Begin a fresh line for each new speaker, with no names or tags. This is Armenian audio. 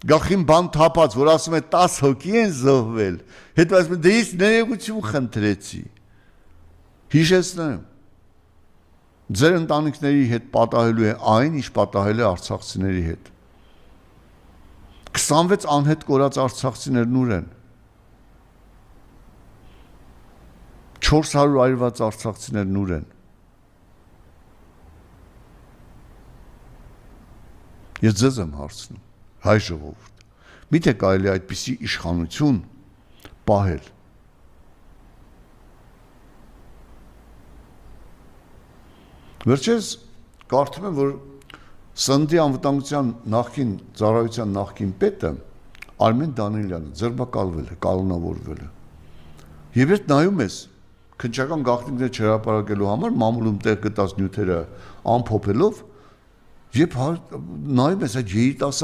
Գլխին բան թափած, որ ասում է 10 հոգի են զոհվել, հետո ասում է դե ես ներողություն խնդրեցի։ Հիշեցնեմ։ Ձեր ընտանիքների հետ պատահելու է այն, ինչ պատահել է արցախցիների հետ։ 26 անհետ կորած արցախցիներն ուր են։ 400 այրված արցախցիներն ուր են։ Ես ձեզ եմ հարցնում, հայ ժողովուրդ, միթե կարելի է այդպիսի իշխանություն պահել։ Վերջերս կարդում եմ, որ Սննդի անվտանգության նախկին ծառայության նախկին պետը Արմեն Դանիելյանը ձերբակալվել է, կալանավորվել է։ Եվ երբ նայում ես քննչական գաղտնիքներ չհրապարակելու համար մամուլում տեղ գտած նյութերը ամփոփելով, երբ նայում ես այդ երիտասարդ